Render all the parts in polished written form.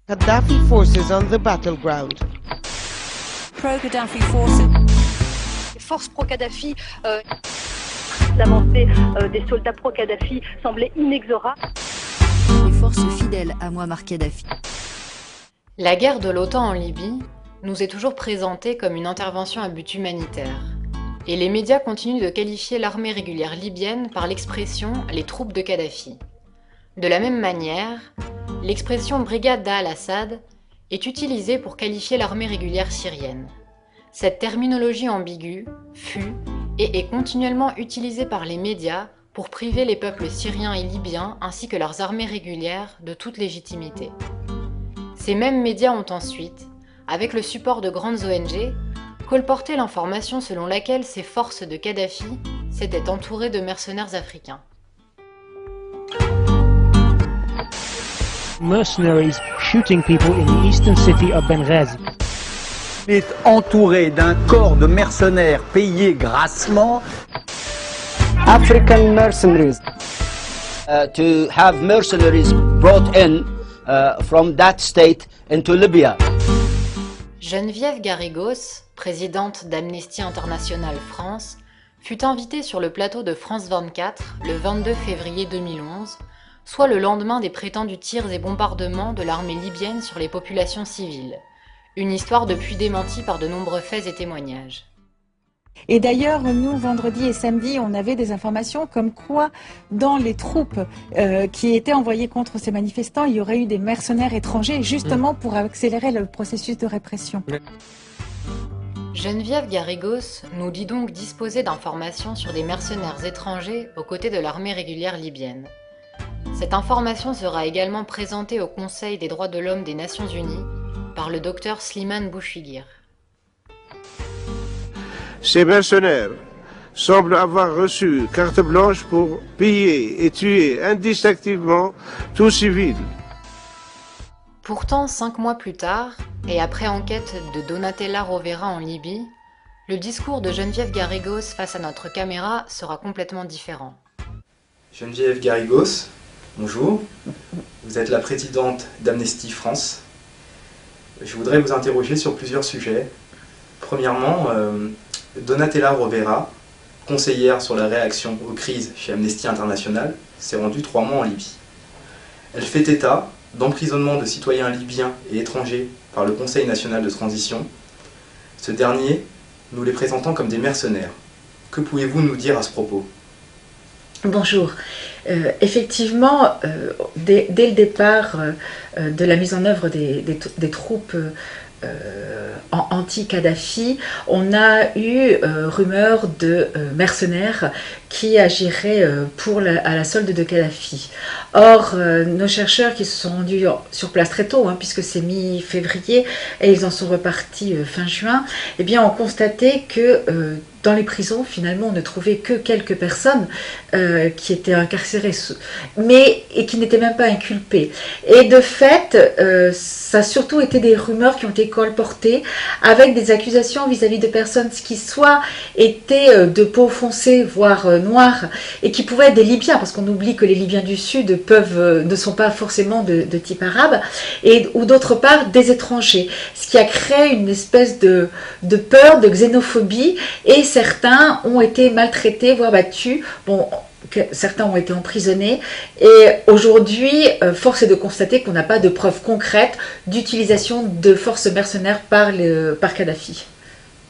Gaddafi forces on the battleground. Pro-Gaddafi forces. Les forces pro-Kadhafi, l'avancée des soldats pro-Kadhafi semblait inexorable. Les forces fidèles à Muammar Kadhafi. La guerre de l'OTAN en Libye nous est toujours présentée comme une intervention à but humanitaire. Et les médias continuent de qualifier l'armée régulière libyenne par l'expression « les troupes de Kadhafi ». De la même manière, l'expression « brigade d'Al-Assad » est utilisée pour qualifier l'armée régulière syrienne. Cette terminologie ambiguë fut et est continuellement utilisée par les médias pour priver les peuples syriens et libyens ainsi que leurs armées régulières de toute légitimité. Ces mêmes médias ont ensuite, avec le support de grandes ONG, colporté l'information selon laquelle ces forces de Kadhafi s'étaient entourées de mercenaires africains. Mercenaries shooting people in the eastern city of Benghazi. Il est entouré d'un corps de mercenaires payés grassement. African mercenaries. To have mercenaries brought in from that state into Libya. Geneviève Garrigos, présidente d'Amnesty International France, fut invitée sur le plateau de France 24 le 22 février 2011, soit le lendemain des prétendus tirs et bombardements de l'armée libyenne sur les populations civiles. Une histoire depuis démentie par de nombreux faits et témoignages. Et d'ailleurs, nous, vendredi et samedi, on avait des informations comme quoi, dans les troupes qui étaient envoyées contre ces manifestants, il y aurait eu des mercenaires étrangers, justement pour accélérer le processus de répression. Geneviève Garrigos nous dit donc disposer d'informations sur des mercenaires étrangers aux côtés de l'armée régulière libyenne. Cette information sera également présentée au Conseil des droits de l'homme des Nations Unies par le docteur Slimane Bouchiguir. Ces mercenaires semblent avoir reçu carte blanche pour piller et tuer indistinctement tout civil. Pourtant, 5 mois plus tard, et après enquête de Donatella Rovera en Libye, le discours de Geneviève Garrigos face à notre caméra sera complètement différent. Geneviève Garrigos, bonjour. Vous êtes la présidente d'Amnesty France. Je voudrais vous interroger sur plusieurs sujets. Premièrement, Donatella Rovera, conseillère sur la réaction aux crises chez Amnesty International, s'est rendue 3 mois en Libye. Elle fait état d'emprisonnement de citoyens libyens et étrangers par le Conseil national de transition. Ce dernier, nous les présentant comme des mercenaires. Que pouvez-vous nous dire à ce propos ? Bonjour. Effectivement, dès le départ de la mise en œuvre des troupes anti-Kadhafi, on a eu rumeur de mercenaires qui agiraient à la solde de Kadhafi. Or, nos chercheurs qui se sont rendus sur place très tôt, puisque c'est mi-février, et ils en sont repartis fin juin, eh bien, ont constaté que dans les prisons, finalement, on ne trouvait que quelques personnes qui étaient incarcérées, et qui n'étaient même pas inculpées. Et de fait, ça a surtout été des rumeurs qui ont été colportées avec des accusations vis-à-vis de personnes qui soit étaient de peau foncée, voire noire, et qui pouvaient être des Libyens, parce qu'on oublie que les Libyens du Sud ne sont pas forcément de type arabe, ou d'autre part des étrangers, ce qui a créé une espèce de peur, de xénophobie, et certains ont été maltraités, voire battus. Bon, certains ont été emprisonnés, et aujourd'hui, force est de constater qu'on n'a pas de preuves concrètes d'utilisation de forces mercenaires par Kadhafi.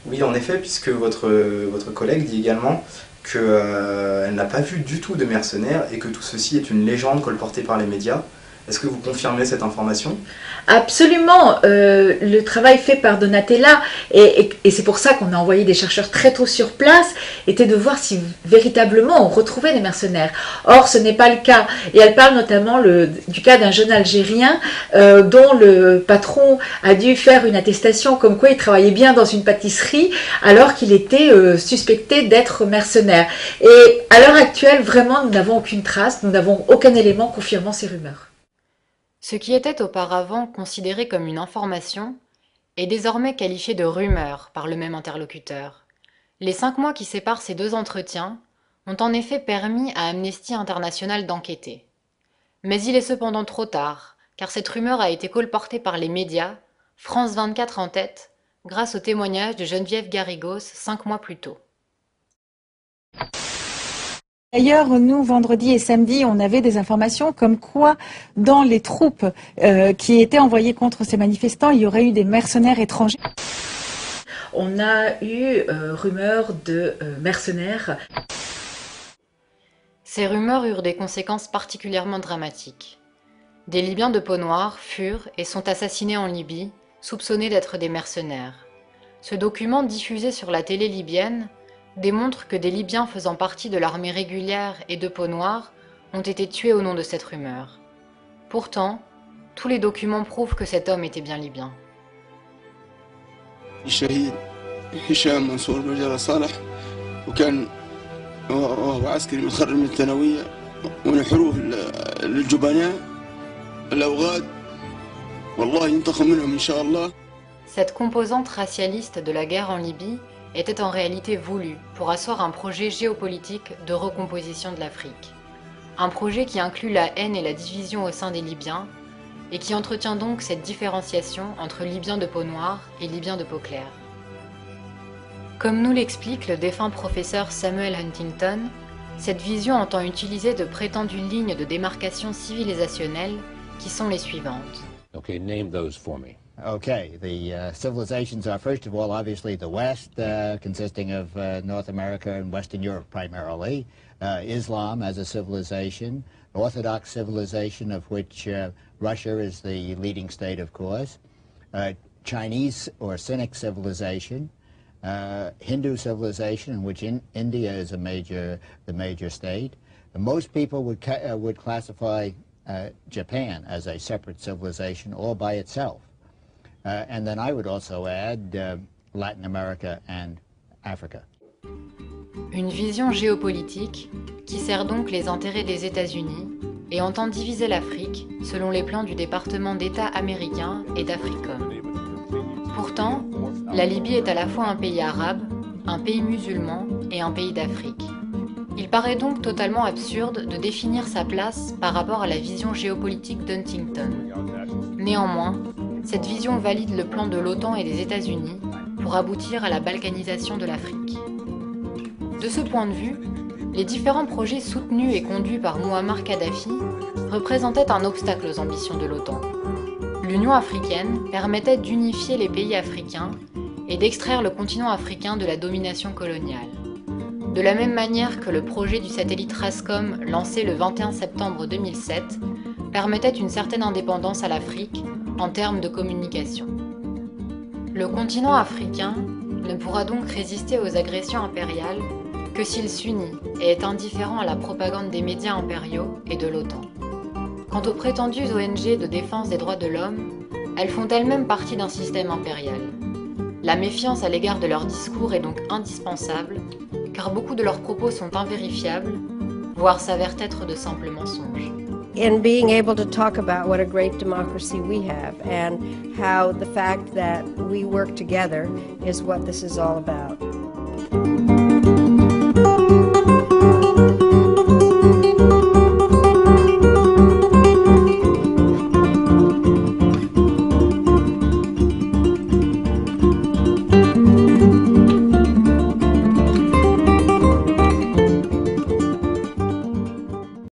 Oui, en effet, puisque votre collègue dit également qu'elle n'a pas vu du tout de mercenaires et que tout ceci est une légende colportée par les médias. Est-ce que vous confirmez cette information ? Absolument, le travail fait par Donatella, et c'est pour ça qu'on a envoyé des chercheurs très tôt sur place, était de voir si véritablement on retrouvait des mercenaires. Or, ce n'est pas le cas. Et elle parle notamment du cas d'un jeune Algérien dont le patron a dû faire une attestation comme quoi il travaillait bien dans une pâtisserie alors qu'il était suspecté d'être mercenaire. Et à l'heure actuelle, vraiment, nous n'avons aucune trace, nous n'avons aucun élément confirmant ces rumeurs. Ce qui était auparavant considéré comme une information est désormais qualifié de rumeur par le même interlocuteur. Les 5 mois qui séparent ces deux entretiens ont en effet permis à Amnesty International d'enquêter. Mais il est cependant trop tard, car cette rumeur a été colportée par les médias, France 24 en tête, grâce au témoignage de Geneviève Garrigos 5 mois plus tôt. D'ailleurs, nous, vendredi et samedi, on avait des informations comme quoi, dans les troupes qui étaient envoyées contre ces manifestants, il y aurait eu des mercenaires étrangers. On a eu rumeur de mercenaires. Ces rumeurs eurent des conséquences particulièrement dramatiques. Des Libyens de peau noire furent et sont assassinés en Libye, soupçonnés d'être des mercenaires. Ce document diffusé sur la télé libyenne démontre que des Libyens faisant partie de l'armée régulière et de peau noire ont été tués au nom de cette rumeur. Pourtant, tous les documents prouvent que cet homme était bien libyen. الشهيد هشام منصور بن صالح وكان وهو عسكري متخرج من الثانوية ونحروه للجبناء الأوغاد والله ينتقم منهم إن شاء الله. Cette composante racialiste de la guerre en Libye était en réalité voulue pour asseoir un projet géopolitique de recomposition de l'Afrique. Un projet qui inclut la haine et la division au sein des Libyens et qui entretient donc cette différenciation entre Libyens de peau noire et Libyens de peau claire. Comme nous l'explique le défunt professeur Samuel Huntington, cette vision entend utiliser de prétendues lignes de démarcation civilisationnelle qui sont les suivantes. Okay, name those for me. Okay, the civilizations are first of all obviously the West, consisting of North America and Western Europe primarily, Islam as a civilization, Orthodox civilization of which Russia is the leading state of course, Chinese or Sinic civilization, Hindu civilization in which India is the major state. Most people would classify Japan as a separate civilization all by itself. And then I would also add Latin America and Africa. Une vision géopolitique qui sert donc les intérêts des États-Unis et entend diviser l'Afrique selon les plans du département d'État américain et d'Africom. Pourtant, la Libye est à la fois un pays arabe, un pays musulman et un pays d'Afrique. Il paraît donc totalement absurde de définir sa place par rapport à la vision géopolitique d'Huntington. Néanmoins, cette vision valide le plan de l'OTAN et des États-Unis pour aboutir à la balkanisation de l'Afrique. De ce point de vue, les différents projets soutenus et conduits par Mouammar Kadhafi représentaient un obstacle aux ambitions de l'OTAN. L'Union africaine permettait d'unifier les pays africains et d'extraire le continent africain de la domination coloniale. De la même manière que le projet du satellite Rascom lancé le 21 septembre 2007 permettait une certaine indépendance à l'Afrique en termes de communication. Le continent africain ne pourra donc résister aux agressions impériales que s'il s'unit et est indifférent à la propagande des médias impériaux et de l'OTAN. Quant aux prétendues ONG de défense des droits de l'homme, elles font elles-mêmes partie d'un système impérial. La méfiance à l'égard de leurs discours est donc indispensable, car beaucoup de leurs propos sont invérifiables, voire s'avèrent être de simples mensonges. In being able to talk about what a great democracy we have and how the fact that we work together is what this is all about.